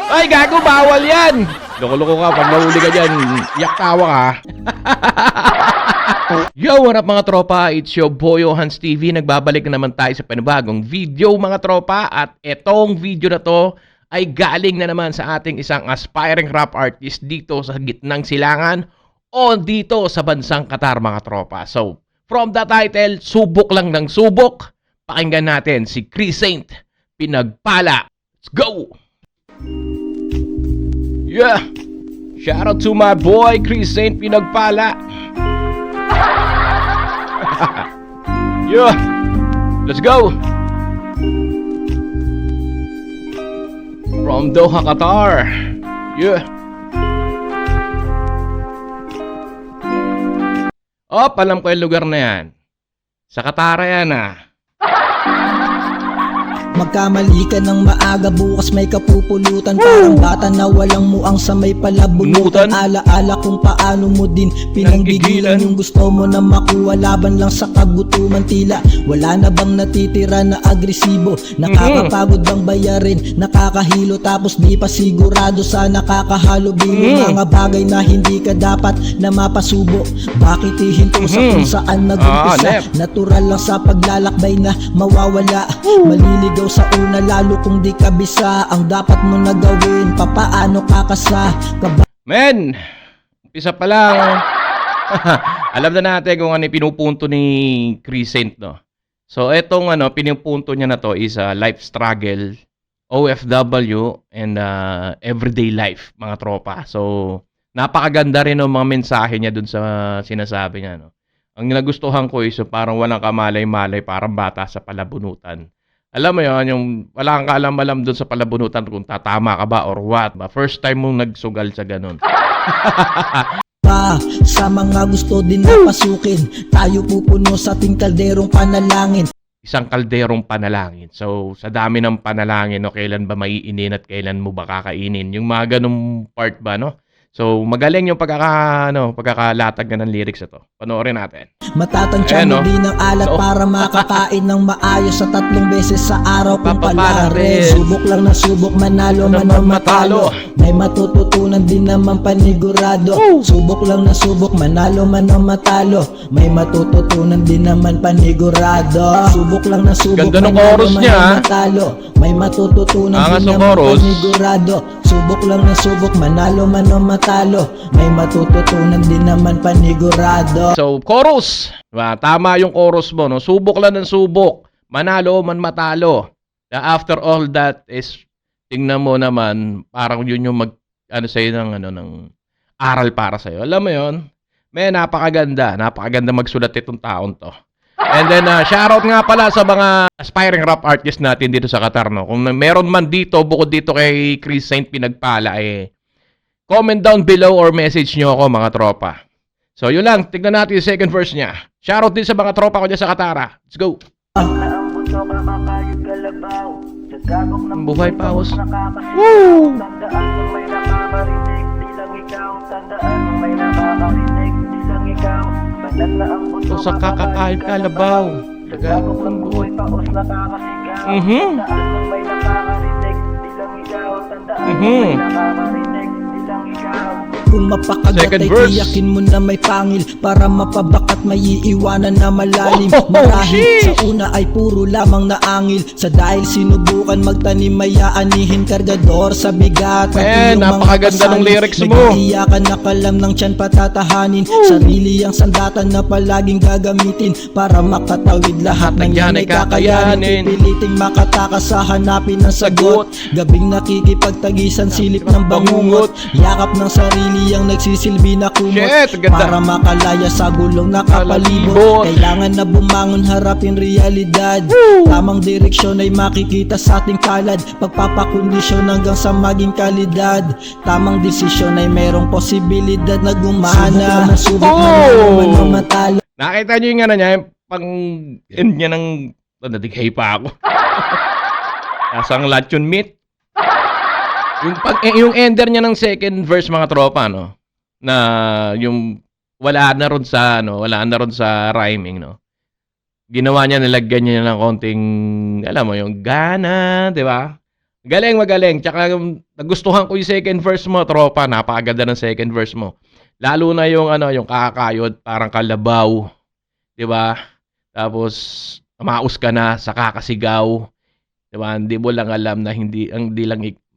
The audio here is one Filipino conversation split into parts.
Ay, gago, bawal yan! Loko-loko ka, pag nahuli ka dyan, iyak tawa ka. Yo, what up mga tropa? It's your boyo Hans TV. Nagbabalik na naman tayo sa panibagong video mga tropa. At etong video na to ay galing na naman sa ating isang aspiring rap artist dito sa gitnang silangan o dito sa bansang Qatar mga tropa. So, from the title, subok lang ng subok. Pakinggan natin si Chris Saint, Pinagpala. Let's go! Yeah! Shout out to my boy Chris Saint, Pinagpala. Yeah! Let's go! From Doha, Qatar. Yeah! Oh, alam ko yung lugar na yan. Sa Qatar yan ah. Magkamali ka ng maaga, bukas may kapupulutan. Parang bata na walang muang sa may palabunutan. Alaala kung paano mo din pinanggigilan yung gusto mo na makuha laban lang sa kagutuman. Tila wala na bang natitira na agresibo? Nakakapagod bang bayarin? Nakakahilo tapos di pa sigurado sa nakakahalo. Bilo mga bagay na hindi ka dapat na mapasubo. Bakit ihinto sa kung saan nag-umpisa? Natural lang sa paglalakbay na mawawala. Maliligaw sa una lalo kung di ka bisa. Ang dapat mo na gawin, papaano kakasa Men, umpisa pa lang. Alam na natin kung ano pinupunto ni Chris Saint, no? So, etong pinupunto niya na to is life struggle, OFW, and everyday life, mga tropa. So, napakaganda rin ng mga mensahe niya dun sa sinasabi niya, no? Ang nagustuhan ko is parang walang kamalay-malay, parang bata sa palabunutan. Alam mo yun, yung wala kang kaalam-alam dun sa palabunutan kung tatama ka ba or what. First time mong nagsugal sa ganun. Sa mga gusto din na pasukin, tayo pupuno sa ating kalderong panalangin. Isang kalderong panalangin. So, sa dami ng panalangin, no, kailan ba maiinin at kailan mo ba kakainin? Yung mga ganung part ba, no? So, magaling yung pagkakalatag na ng lyrics ito. Panoorin natin. Matatansya mo din ng alat para makakain ng maayos sa 3 beses sa araw kung palarin. Subok lang na subok, manalo man o matalo. May matututunan din naman panigurado. Subok lang na subok, manalo man o matalo. May matututunan din naman panigurado. Subok lang na subok, ganda ng manalo chorus man niya, o matalo. May matututunan din naman panigurado. Subok lang na subok, manalo man o matalo. May matututunan din naman panigurado. So, chorus. Diba? Tama yung chorus mo, no? Subok lang ng subok. Manalo man matalo. After all that is, tingnan mo naman, parang yun yung sa'yo ng aral para sa'yo. Alam mo yun? May napakaganda. Napakaganda magsulat itong taon to. And then, shoutout nga pala sa mga aspiring rap artist natin dito sa Qatar, no? Kung meron man dito, bukod dito kay Chris Saint Pinagpala, comment down below or message nyo ako, mga tropa. So, yun lang. Tignan natin yung second verse niya. Shoutout din sa mga tropa ko dyan sa Qatar. Let's go. Buhay paus. Woo! So, sa kakakain kalabaw. Tagagok ng buhay paus nakakasigaw. Kung mapakagat ay tiyakin mo na may pangil para mapabakat may iiwanan na malalim. Marahil sa una ay puro lamang na angil. Sa dahil sinubukan magtanim may aanihin kargador sa bigat. Napakaganda ng lyrics mo. Nag-iyakan na kalam ng tiyan patatahanin. Sarili ang sandatan na palaging gagamitin para makatawid lahat ng yan ay kakayanin. Pipiliting makatakas sa hanapin ng sagot. Gabing nakikipagtagisan silip ng bangungot. Yakap ng sarili ang nagsisilbi na kumot para makalaya sa gulong nakapalibot. Kailangan na bumangon harapin realidad. Tamang direksyon ay makikita sa ating palad. Pagpapakondisyon hanggang sa maging kalidad. Tamang desisyon ay merong posibilidad na gumana. Subok na matalo. Nakita nyo yung niya, yung pang-end niya ng nadighay pa ako. Nasang luncheon meat. Yung ender niya ng second verse, mga tropa, no, na yung wala na ron sa rhyming, no. Ginawa niya, nilagyan niya ng konting, alam mo, yung gana, 'di ba? Magaling. Tsaka nagustuhan ko yung second verse mo, tropa. Napakaganda ng second verse mo. Lalo na yung yung kakakayod, parang kalabaw, 'di ba? Tapos umaus ka na sa kakasigaw, 'di ba? Hindi mo lang alam na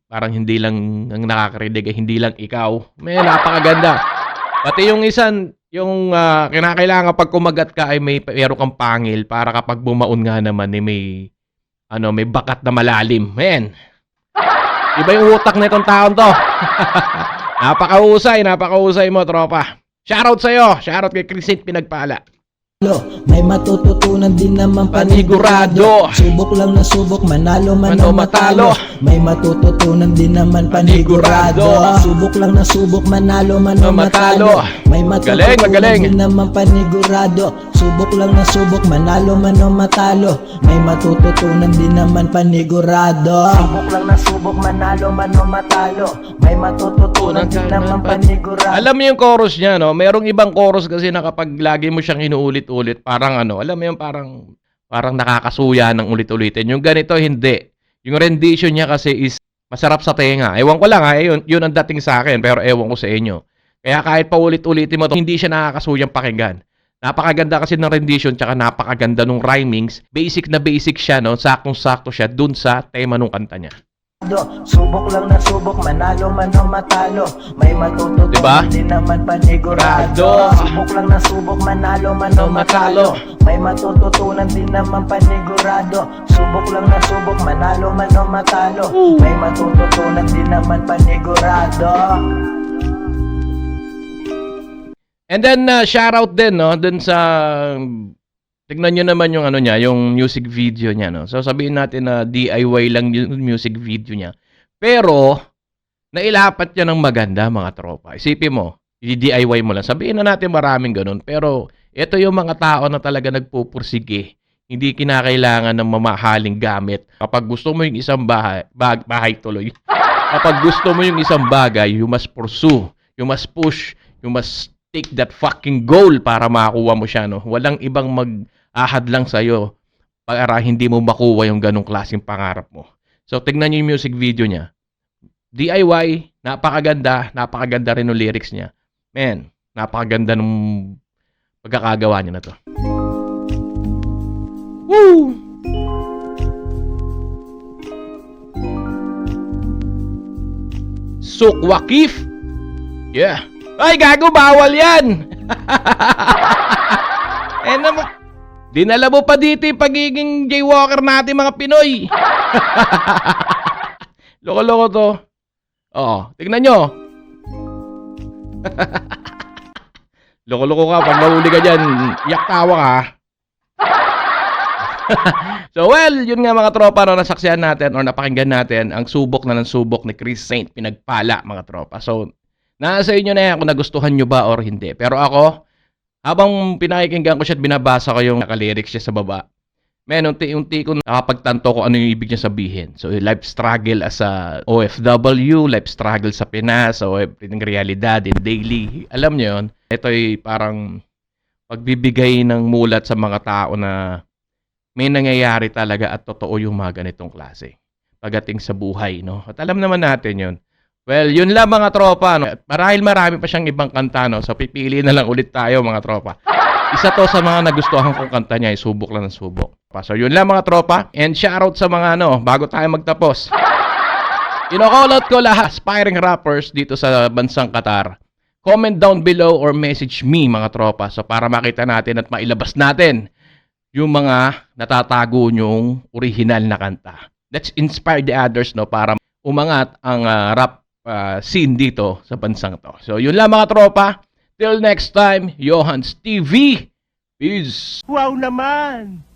parang hindi lang ang nakakarinig, hindi lang ikaw. Napakaganda. Pati yung kinakailangan pag kumagat ka ay meron kang pangil para kapag bumaon nga naman may bakat na malalim. Iba yung utak na itong taon to. Napakahusay mo, tropa. Shoutout sa'yo. Shoutout kay Chris Saint Pinagpala. May matututunan din naman Panigurado. Subok lang na subok, manalo man o matalo. May matututunan din naman panigurado. Subok lang na subok, manalo man o matalo. May matututunan Magaling. din naman panigurado. Subok lang na subok, manalo man o matalo. May matututunan din naman panigurado. Subok lang na subok, manalo man o matalo. May matututunan din naman panigurado. Alam mo yung chorus niya, no? Merong ibang chorus kasi na kapag lagi mo siyang inuulit-ulit, parang alam mo yung parang nakakasuya ng ulit-ulitin. Yung ganito, hindi. Yung rendition niya kasi is masarap sa tenga. Ewan ko lang, yun ang dating sa akin, pero ewan ko sa inyo. Kaya kahit pa ulit-ulitin mo to, hindi siya nakakasuyang pakinggan. Napakaganda kasi ng rendition, tsaka napakaganda ng rhymings. Basic na basic siya, no? Saktong-sakto siya dun sa tema ng kanta niya. Subok lang na subok, manalo man o matalo. May matututunan Diba? din naman panigurado. Subok lang na subok, manalo man o matalo. May matututunan din naman panigurado. Subok lang na subok, manalo man o matalo. May matututunan din naman panigurado. And then, shoutout din, no? Dun sa... Tignan nyo naman yung yung music video niya, no? So, sabihin natin na DIY lang yung music video niya. Pero, nailapat niya ng maganda, mga tropa. Isipin mo, i-DIY mo lang. Sabihin na natin maraming ganun. Pero, ito yung mga tao na talaga nagpupursige. Hindi kinakailangan ng mamahaling gamit. Kapag gusto mo yung isang bahay tuloy. Kapag gusto mo yung isang bagay, you must pursue. You must push. You must take that fucking goal para makakuha mo siya, no? Walang ibang mag-ahad lang sa'yo para hindi mo makuha yung ganong klaseng pangarap mo. So, tignan nyo yung music video niya. DIY, napakaganda rin ng lyrics niya. Man, napakaganda ng pagkakagawa niya na to. Woo! Sukwakif! Yeah! Ay, gago, bawal yan! Dinala mo pa dito yung pagiging jaywalker natin, mga Pinoy. Loko-loko to. Oo, tignan nyo. Loko-loko ka, pag nahuli ka dyan, iyak tawa ka. So, well, yun nga mga tropa, no, nasaksihan natin or napakinggan natin ang subok na ng subok ni Chris Saint Pinagpala, mga tropa. So, nasa inyo na yan kung nagustuhan nyo ba or hindi. Pero ako, habang pinakikinggan ko siya at binabasa ko yung nakalyrics siya sa baba, unti-unti ko nakapagtanto ko ano yung ibig niya sabihin. So, life struggle as a OFW, life struggle sa Pinas, o in realidad, in daily. Alam nyo yun, ito ay parang pagbibigay ng mulat sa mga tao na may nangyayari talaga at totoo yung mga ganitong klase pagdating sa buhay, no? At alam naman natin yun. Well, yun lang mga tropa, no? Marahil marami pa siyang ibang kanta, no? So, pipili na lang ulit tayo, mga tropa. Isa to sa mga nagustuhan kong kanta niya, subok lang ng subok. So, yun lang mga tropa. And shoutout sa mga, bago tayo magtapos. Ino-call out ko lahat, aspiring rappers dito sa bansang Qatar. Comment down below or message me, mga tropa. So, para makita natin at mailabas natin yung mga natatago nyong original na kanta. Let's inspire the others, no? Para umangat ang rap scene dito sa bansang to. So, yun lang mga tropa. Till next time, Johans TV. Peace! Wow naman!